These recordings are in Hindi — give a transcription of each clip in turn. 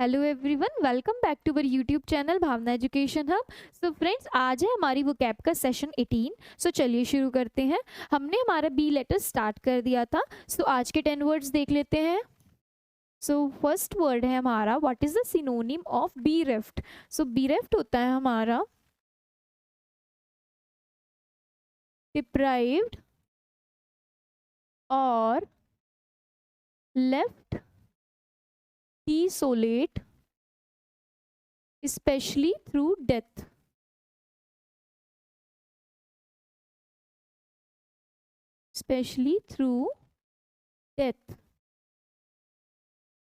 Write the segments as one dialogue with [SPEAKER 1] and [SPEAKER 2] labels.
[SPEAKER 1] Hello everyone, welcome back to our YouTube channel Bhavna education hub. So friends, आज है हमारी वो कैब का सेशन 18। सो चलिए शुरू करते हैं। हमने हमारा बी लेटर स्टार्ट कर दिया था। सो आज के 10 वर्ड्स देख लेते हैं। सो फर्स्ट वर्ड है हमारा, what is the synonym of bereft. So bereft होता है हमारा डिप्राइव्ड और left desolate especially through death। Especially through death,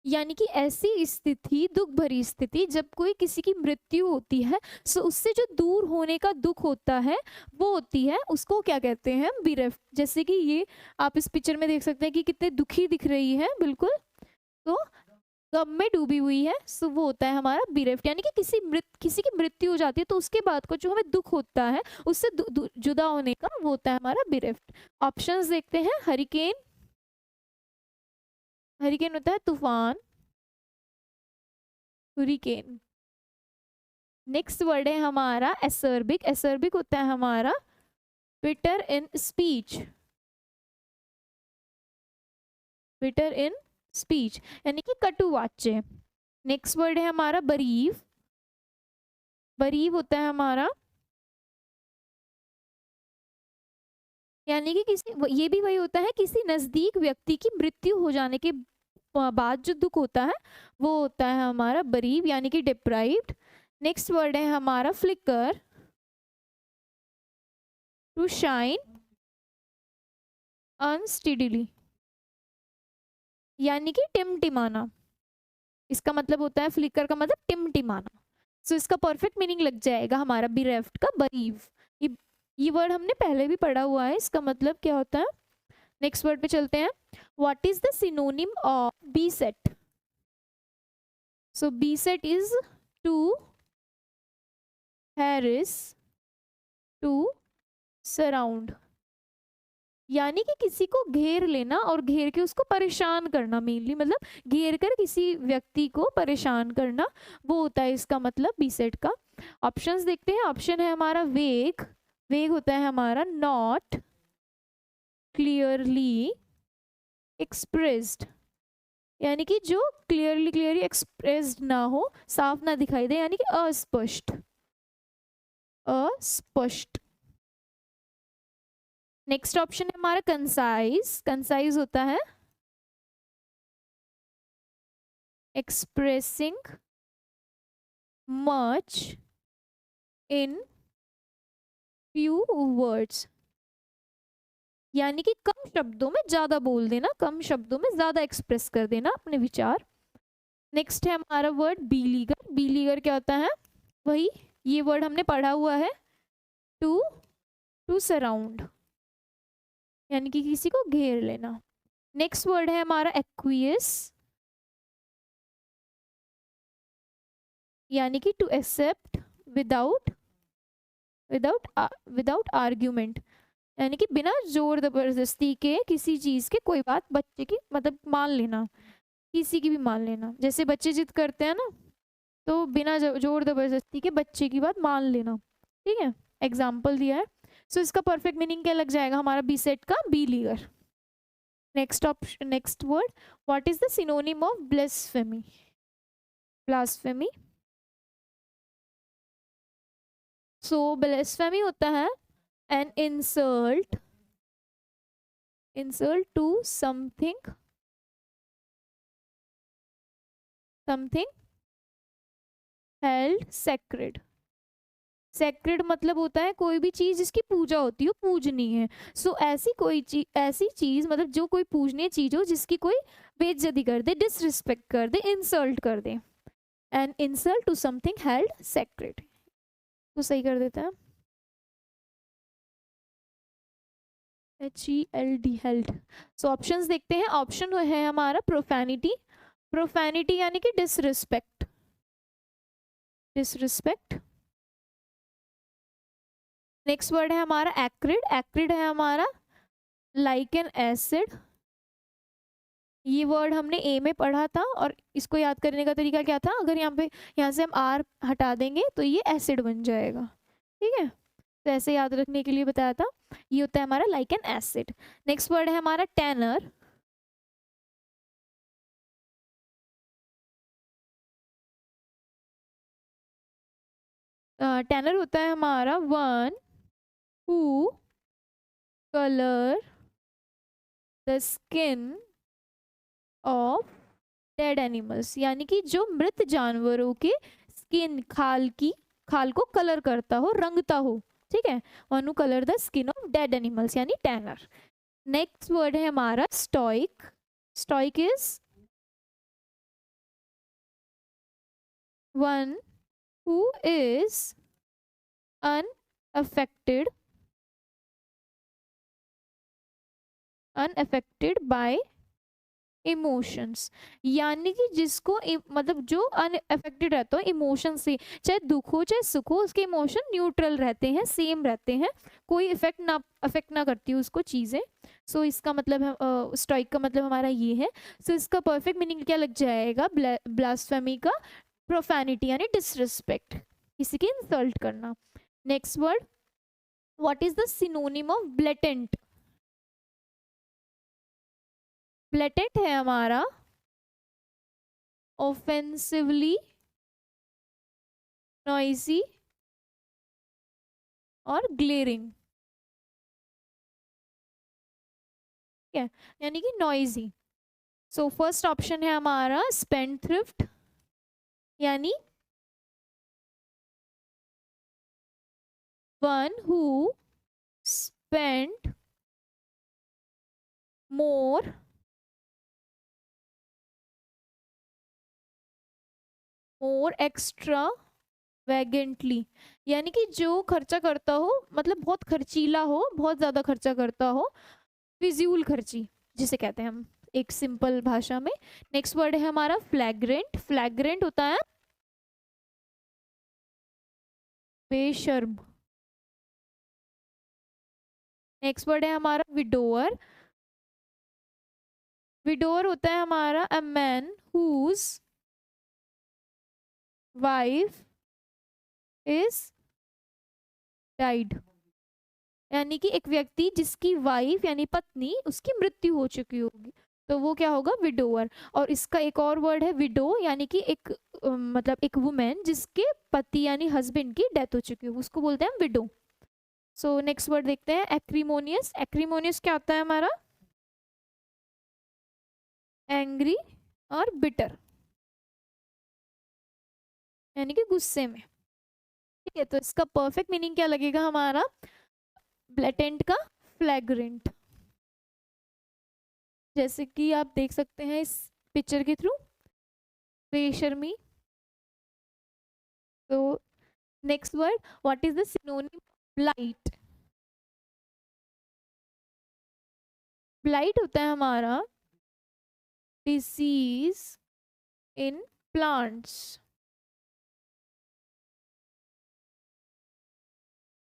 [SPEAKER 1] यानी कि ऐसी स्थिति, दुख भरी स्थिति जब कोई किसी की मृत्यु होती है, सो उससे जो दूर होने का दुख होता है वो होती है, उसको क्या कहते हैं, बिरेफ्ट। जैसे कि ये आप इस पिक्चर में देख सकते हैं कि कितने दुखी दिख रही है, बिल्कुल तो गम में डूबी हुई है। सो वो होता है हमारा बिरेफ्ट, यानी कि किसी की मृत्यु हो जाती है तो उसके बाद को जो हमें दुख होता है उससे जुदा होने का, वो होता है हमारा बिरेफ्ट। ऑप्शंस देखते हैं। हरिकेन, हरिकेन होता है तूफान, हुरिकेन। नेक्स्ट वर्ड है हमारा एसर्बिक, एसर्बिक होता है हमारा bitter in speech, bitter in speech यानी कि कटुवाच्य। नेक्स्ट वर्ड है हमारा बरीव, बरीव होता है हमारा, यानी कि ये भी वही होता है, किसी नजदीक व्यक्ति की मृत्यु हो जाने के बाद जो दुख होता है वो होता है हमारा बरीव, यानी कि डिप्राइव्ड। नेक्स्ट वर्ड है हमारा फ्लिकर, टू शाइन अनस्टेडीली, यानी कि टिमटिमाना। इसका मतलब होता है, फ्लिकर का मतलब टिमटिमाना। सो इसका परफेक्ट मीनिंग लग जाएगा हमारा बिरेफ्ट का बरीव। ये ये वर्ड हमने पहले भी पढ़ा हुआ है, इसका मतलब क्या होता है। नेक्स्ट वर्ड पे चलते हैं। What is the synonym of beset. So beset is to harass, to surround, यानी कि किसी को घेर लेना और घेर के उसको परेशान करना, मेनली मतलब घेर कर किसी व्यक्ति को परेशान करना, वो होता है इसका मतलब बी सेट का। ऑप्शंस देखते हैं। ऑप्शन है हमारा वेग, वेग होता है हमारा नॉट क्लियरली एक्सप्रेस्ड, यानी कि जो क्लियरली एक्सप्रेस्ड ना हो, साफ ना दिखाई दे, यानी कि अस्पष्ट, अस्पष्ट। नेक्स्ट ऑप्शन है हमारा कंसाइज, कंसाइज होता है expressing much in few words, यानी कि कम शब्दों में ज्यादा बोल देना, कम शब्दों में ज्यादा एक्सप्रेस कर देना अपने विचार। नेक्स्ट है हमारा वर्ड बीलीगर, बीलीगर क्या होता है, वही ये वर्ड हमने पढ़ा हुआ है, टू टू सराउंड, यानी कि किसी को घेर लेना। नेक्स्ट वर्ड है हमारा एक्वियस, यानी कि to accept without without without argument, यानी कि बिना जोर जबरदस्ती के किसी चीज के कोई बात बच्चे की मतलब मान लेना, किसी की भी मान लेना। जैसे बच्चे जिद करते हैं ना, तो बिना जोर जबरदस्ती के बच्चे की बात मान लेना, ठीक है, एग्जाम्पल दिया है। सो इसका परफेक्ट मीनिंग क्या लग जाएगा हमारा बी सेट का, beleaguer. Next option, next word, what is the synonym of blasphemy, blasphemy. So blasphemy होता है an insult, insult to something, something held sacred, sacred मतलब होता है कोई भी चीज जिसकी पूजा होती हो, पूजनीय है। सो ऐसी कोई चीज, ऐसी चीज मतलब जो कोई पूजनीय चीज हो जिसकी कोई बेइज्जती कर दे, डिसरिस्पेक्ट कर दे, इंसल्ट कर दे, an insult to something held sacred, तो सही कर देता है HELD, हेल्ड। सो ऑप्शंस देखते हैं। ऑप्शन है हमारा प्रोफैनिटी, प्रोफैनिटी यानी कि डिसरिस्पेक्ट, डिसरिस्पेक्ट। नेक्स्ट वर्ड है हमारा एक्रिड, एक्रिड है हमारा लाइक एन एसिड, ये वर्ड हमने ए में पढ़ा था और इसको याद करने का तरीका क्या था, अगर यहाँ से हम आर हटा देंगे तो ये एसिड बन जाएगा। ठीक है, तो ऐसे याद रखने के लिए बताया था। ये होता है हमारा like an acid. Next word है हमारा टैनर। टैनर होता है हमारा one who colour the skin of dead animals, यानी कि जो मृत जानवरों के स्किन खाल को कलर करता हो, रंगता हो। ठीक है, one who colour the skin of dead animals यानी टैनर। नेक्स्ट वर्ड है हमारा stoic. Stoic is one who is unaffected bye emotions, यानी कि जिसको मतलब जो अनअफेक्टेड रहता है इमोशन से, चाहे दुख हो चाहे सुख हो, उसके इमोशन न्यूट्रल रहते हैं, सेम रहते हैं, कोई अफेक्ट ना करती उसको चीज़ें। सो इसका मतलब है स्टोइक का मतलब हमारा ये है। सो इसका परफेक्ट मीनिंग क्या लग जाएगा, ब्लास्फेमी का प्रोफैनिटी यानी डिसरिस्पेक्ट, किसी की इंसल्ट करना। Next word, what is the synonym of blatant. Blatant है हमारा ऑफेंसिवली नॉइजी और ग्लेरिंग। ठीक है, यानी कि नॉइजी। सो फर्स्ट ऑप्शन है हमारा स्पेंडथ्रिफ्ट, यानी one who spend more extravagantly, यानी कि जो खर्चा करता हो, मतलब बहुत खर्चीला हो, बहुत ज़्यादा खर्चा करता हो, फिजूल खर्ची जिसे कहते हैं हम एक सिंपल भाषा में। नेक्स्ट वर्ड है हमारा फ्लैग्रेंट। फ्लैग्रेंट होता है बेशर्म। नेक्स्ट वर्ड है हमारा विडोअर। विडोअर होता है हमारा a man whose wife is died, यानी कि एक व्यक्ति जिसकी वाइफ यानी पत्नी उसकी मृत्यु हो चुकी होगी, तो वो क्या होगा, विडोअर। और इसका एक और वर्ड है विडो, यानी कि एक मतलब एक वुमेन जिसके पति यानी हस्बैंड की डेथ हो चुकी हो, उसको बोलते हैं विडो। सो नेक्स्ट वर्ड देखते हैं एक्रीमोनियस। एक्रीमोनियस क्या होता है हमारा, एंग्री और बिटर, यानी कि गुस्से में। ठीक है, तो इसका परफेक्ट मीनिंग क्या लगेगा हमारा, ब्लेटेंट का फ्लैग्रेंट, जैसे कि आप देख सकते हैं इस पिक्चर के थ्रू, बेशर्मी। तो next word, what is the synonym blight. Blight होता है हमारा डिसीज इन प्लांट्स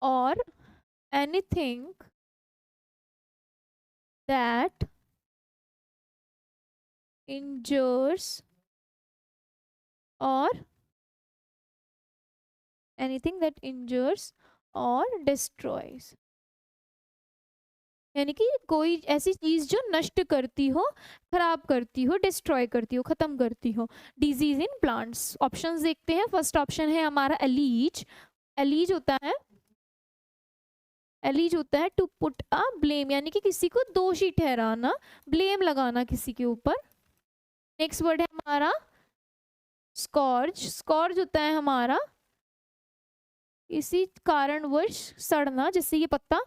[SPEAKER 1] और anything that injures or anything that injures or destroys, यानी कि कोई ऐसी चीज जो नष्ट करती हो, खराब करती हो, डिस्ट्रॉय करती हो, खत्म करती हो। Disease in plants. ऑप्शंस देखते हैं। फर्स्ट ऑप्शन है हमारा एलीज। एलीज होता है टू पुट अ ब्लेम, यानी कि किसी को दोषी ठहराना, ब्लेम लगाना किसी के ऊपर। नेक्स्ट वर्ड है हमारा स्कॉर्ज। स्कॉर्ज होता है हमारा किसी कारणवश सड़ना, जैसे ये पत्ता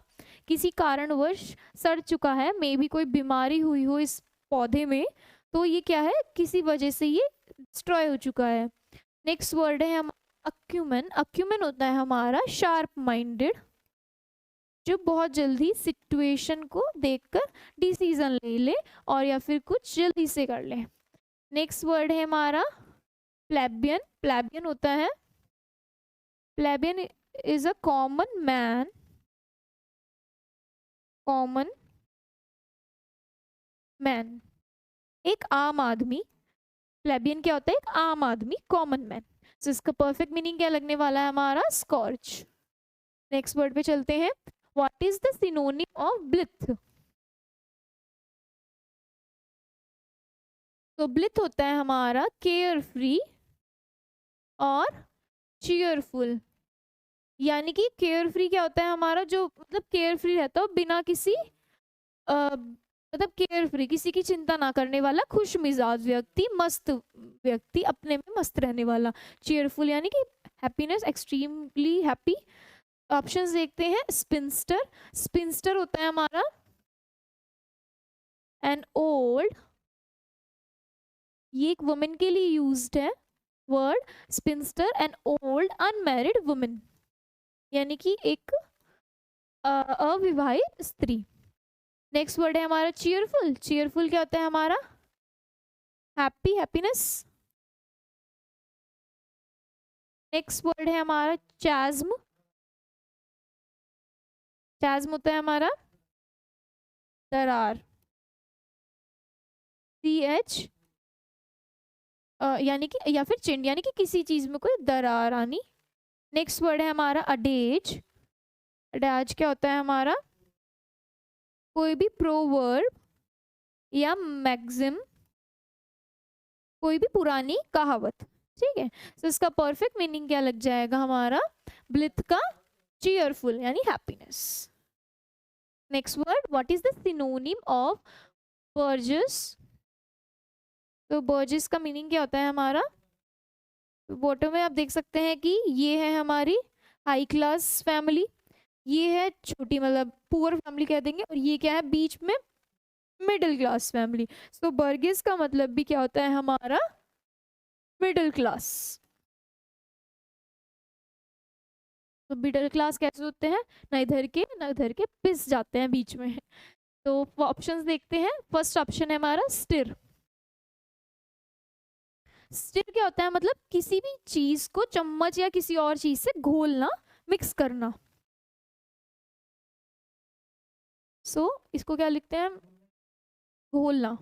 [SPEAKER 1] किसी कारणवश सड़ चुका है, मे भी कोई बीमारी हुई हो इस पौधे में, तो ये क्या है, किसी वजह से ये डिस्ट्रॉय हो चुका है। नेक्स्ट वर्ड है हम अक्यूमेन। अक्यूमेन होता है हमारा शार्प माइंडेड, जो बहुत जल्दी सिचुएशन को देखकर डिसीजन ले और या फिर कुछ जल्दी से कर ले। नेक्स्ट वर्ड है हमारा प्लेबियन। प्लेबियन होता है, plebeian is a common man एक आम आदमी, प्लेबियन क्या होता है, एक आम आदमी, कॉमन मैन। सो इसका परफेक्ट मीनिंग क्या लगने वाला है हमारा, स्कॉर्च। नेक्स्ट वर्ड पे चलते हैं, what is the synonym of blithe. तो ब्लिथ होता है हमारा केयर फ्री और चीयरफुल। यानी कि केयर फ्री क्या होता है हमारा, जो मतलब केयर फ्री रहता हो बिना किसी मतलब केयर फ्री, किसी की चिंता ना करने वाला, खुश मिजाज व्यक्ति, मस्त व्यक्ति, अपने में मस्त रहने वाला। चीयरफुल यानी कि हैप्पीनेस, एक्सट्रीमली हैप्पी। ऑप्शंस देखते हैं, स्पिंस्टर, स्पिंस्टर होता है हमारा एन ओल्ड, ये एक वुमेन के लिए यूज्ड है word, sphincter an old unmarried women, यानी कि एक अविवाहित स्त्री। नेक्स्ट वर्ड है हमारा चीयरफुल, चीयरफुल क्या होता है हमारा, हैप्पी, हैप्पीनेस। नेक्स्ट वर्ड है हमारा चैज्म, चैज्म होता है हमारा दरार, CH यानी कि, या फिर चिंड, यानी कि किसी चीज में कोई दरार आनी। नेक्स्ट वर्ड है हमारा अडेज, अडेज क्या होता है हमारा, कोई भी प्रोवर्ब या मैक्सिम, कोई भी पुरानी कहावत, ठीक है। तो इसका परफेक्ट मीनिंग क्या लग जाएगा हमारा, ब्लिथ का चीयरफुल यानी happiness. Next word, what is the synonym of burgess. तो बर्जेस का मीनिंग क्या होता है हमारा, बॉटम में आप देख सकते हैं कि ये है हमारी हाई क्लास फैमिली, ये है छोटी मतलब पुअर फैमिली कह देंगे, और ये क्या है बीच में मिडिल क्लास फैमिली। सो बर्गेस का मतलब भी क्या होता है हमारा, मिडिल क्लास। तो मिडिल क्लास कैसे होते हैं, ना इधर के ना उधर के, पिस जाते हैं बीच में। तो ऑप्शंस देखते हैं, फर्स्ट ऑप्शन है हमारा स्टिर। स्टिर क्या होता है, मतलब किसी भी चीज को चम्मच या किसी और चीज से घोलना, मिक्स करना। सो इसको क्या लिखते हैं, घोलना,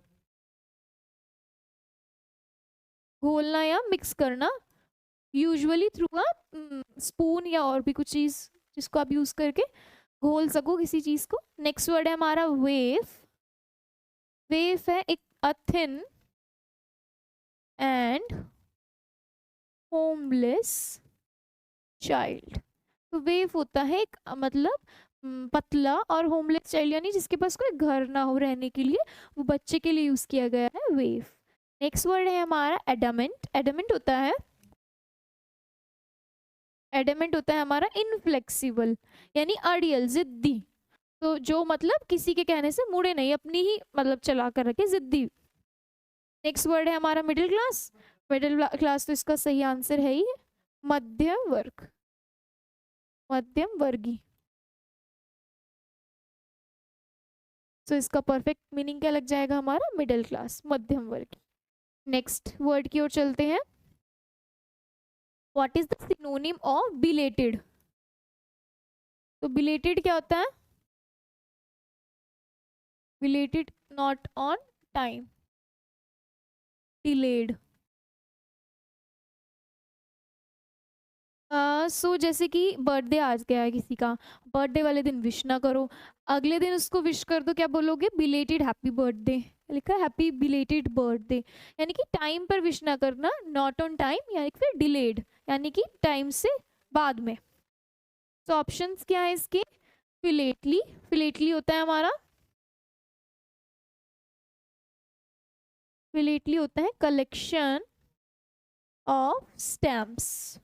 [SPEAKER 1] घोलना या मिक्स करना, यूजुअली थ्रू अ स्पून या और भी कुछ चीज जिसको आप यूज करके घोल सको किसी चीज को। नेक्स्ट वर्ड है हमारा वेव, वेव है एक थिन एंड होमलेस चाइल्ड। तो वेव होता है एक मतलब पतला और होमलेस चाइल्ड, यानी जिसके पास कोई घर ना हो रहने के लिए, वो बच्चे के लिए यूज किया गया है वेव। नेक्स्ट वर्ड है हमारा एडामेंट, एडामेंट होता है, एडामेंट होता है हमारा इनफ्लेक्सिबल, यानी अड़ियल, जिद्दी। तो जो मतलब किसी के कहने से मुड़े नहीं, अपनी ही मतलब चला कर रखे, जिद्दी। नेक्स्ट वर्ड है हमारा मिडिल क्लास, मिडिल क्लास तो इसका सही आंसर है ही मध्य वर्ग, मध्यम वर्गी। तो इसका परफेक्ट मीनिंग क्या लग जाएगा हमारा, मिडिल क्लास, मध्यम वर्गी। नेक्स्ट वर्ड की ओर चलते हैं, what is the synonym of belated. तो बिलेटेड क्या होता है, belated not on time, delayed. So जैसे कि बर्थडे आज गया है किसी का, बर्थडे वाले दिन विश ना करो, अगले दिन उसको विश कर दो, क्या बोलोगे, बिलेटेड हैप्पी बर्थडे, लिखा हैप्पी बिलेटेड बर्थडे, यानी कि टाइम पर विश ना करना, नॉट ऑन टाइम, या फिर डिलेड यानी कि टाइम से बाद में। तो ऑप्शंस क्या है इसके, फिलेटली, फिलेटली होता है हमारा, फिलेटली होता है collection of stamps.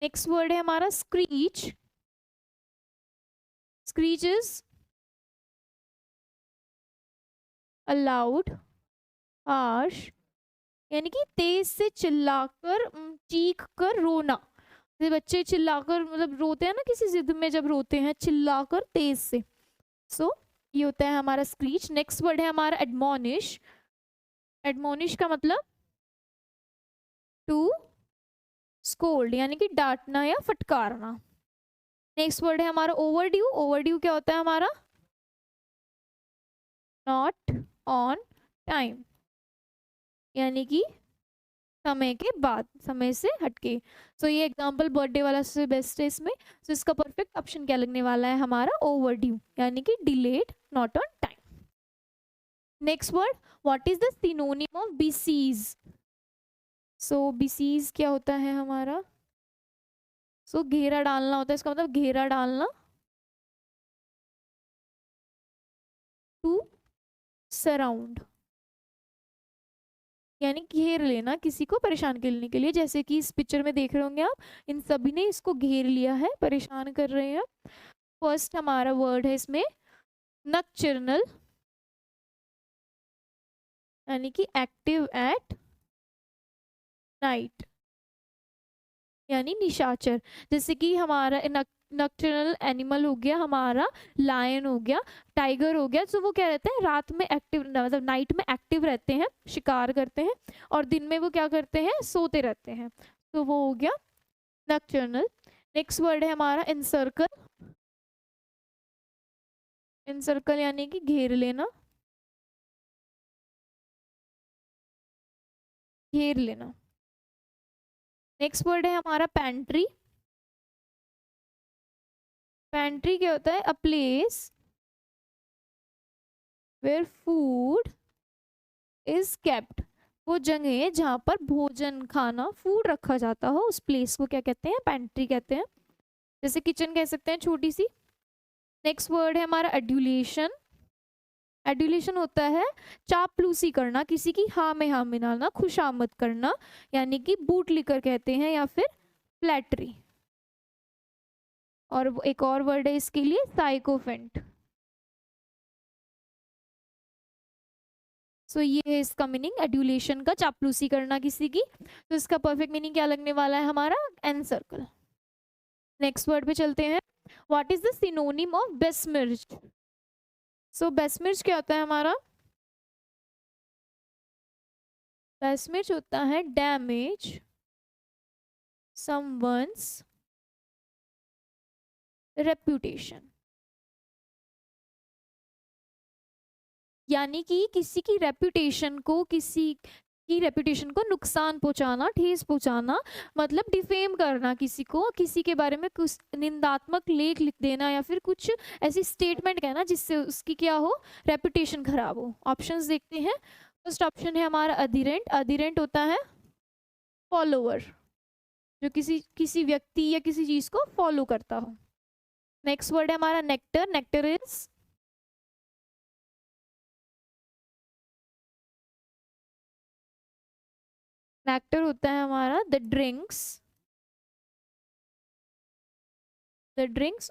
[SPEAKER 1] Next word है हमारा screech, screech is allowed harsh, यानी कि तेज से चिल्लाकर, चीख कर रोना। जैसे बच्चे चिल्लाकर मतलब रोते हैं ना किसी जिद में, जब रोते हैं चिल्लाकर तेज से, सो ये होता है हमारा स्क्रीच। नेक्स्ट वर्ड है हमारा एडमोनिश, एडमोनिश का मतलब टू स्कोल्ड, यानी कि डांटना या फटकारना। नेक्स्ट वर्ड है हमारा ओवरड्यू, ओवरड्यू क्या होता है हमारा, नॉट ऑन टाइम, यानी कि समय के बाद, समय से हटके। सो ये एग्जाम्पल बर्थडे वाला सबसे बेस्ट है इसमें। सो इसका परफेक्ट ऑप्शन क्या लगने वाला है हमारा, ओवर ड्यू, यानी कि delayed, not on time. Next word, what is the synonym of besiege. So besiege क्या होता है हमारा, सो घेरा डालना होता है, इसका मतलब घेरा डालना, टू सराउंड, यानी घेर लेना किसी को परेशान करने के लिए। जैसे कि इस पिक्चर में देख रहे होंगे आप, इन सभी ने इसको घेर लिया है, परेशान कर रहे हैं। फर्स्ट हमारा वर्ड है इसमें नक्चरनल, यानी कि एक्टिव एट नाइट, यानी निशाचर। जैसे कि हमारा नक्चरनल एनिमल हो गया हमारा, लायन हो गया, टाइगर हो गया। तो वो क्या रहते हैं, रात में एक्टिव, मतलब नाइट में एक्टिव रहते हैं, शिकार करते हैं, और दिन में वो क्या करते हैं, सोते रहते हैं। तो वो हो गया नक्चरनल। नेक्स्ट वर्ड है हमारा एनसर्कल, एनसर्कल यानी कि घेर लेना, घेर लेना। नेक्स्ट वर्ड है हमारा पैंट्री, पैंट्री क्या होता है, a place where food is kept, वो जगह है जहाँ पर भोजन, खाना, फूड रखा जाता हो, उस प्लेस को क्या कहते हैं, पैंट्री कहते हैं। जैसे किचन कह सकते हैं छोटी सी। नेक्स्ट वर्ड है हमारा एड्यूलेशन, एड्यूलेशन होता है चापलूसी करना, किसी की हाँ में हाँ मिलाना, खुशामद करना, यानी कि बूट लिकर कहते हैं, या फिर फ्लैटरी। और एक और वर्ड है इसके लिए, साइकोफेंट। सो ये है इसका मीनिंग, एड्यूलेशन का, चापलूसी करना किसी की। तो इसका परफेक्ट मीनिंग क्या लगने वाला है हमारा, एनसर्कल। नेक्स्ट वर्ड पे चलते हैं, what is the synonym of besmirch. So besmirch क्या होता है हमारा, बेस्मिर्च होता है डैमेज समवंस रेप्यूटेशन, यानी कि किसी की रेप्यूटेशन को, किसी की रेप्यूटेशन को नुकसान पहुंचाना, ठेस पहुंचाना, मतलब डिफेम करना किसी को, किसी के बारे में कुछ निंदात्मक लेख लिख देना, या फिर कुछ ऐसी स्टेटमेंट कहना जिससे उसकी क्या हो, रेप्यूटेशन खराब हो। ऑप्शंस देखते हैं। फर्स्ट ऑप्शन है हमारा अधीरेंट, अधीरेंट होता है फॉलोअर, जो किसी व्यक्ति या किसी चीज को फॉलो करता हो। नेक्स्ट वर्ड है हमारा नेक्टर, नेक्टर इज नेक्टर होता है हमारा the drinks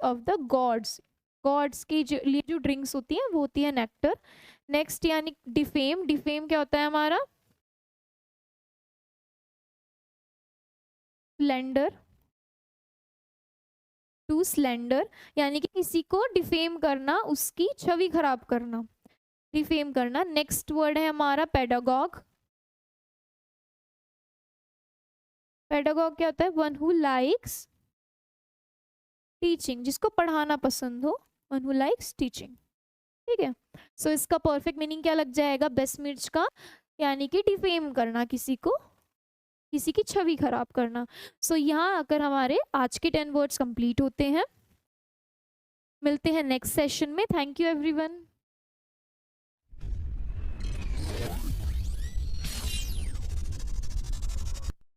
[SPEAKER 1] of the gods, gods के लिए जो ड्रिंक्स होती हैं वो होती है नेक्टर। नेक्स्ट यानी डिफेम, डिफेम क्या होता है हमारा, स्लेंडर, टू स्लेंडर, यानी कि किसी को डिफेम करना, उसकी छवि खराब करना, डिफेम करना। नेक्स्ट वर्ड है हमारा पेडागॉग, पेडागॉग क्या होता है, वन हु लाइक्स टीचिंग, जिसको पढ़ाना पसंद हो, वन हु लाइक्स टीचिंग। ठीक है। सो इसका परफेक्ट मीनिंग क्या लग जाएगा बेस्मिर्च का, यानी कि डिफेम करना किसी को, किसी की छवि खराब करना। सो यहाँ आकर हमारे आज के 10 वर्ड्स कंप्लीट होते हैं। मिलते हैं नेक्स्ट सेशन में। Thank you everyone.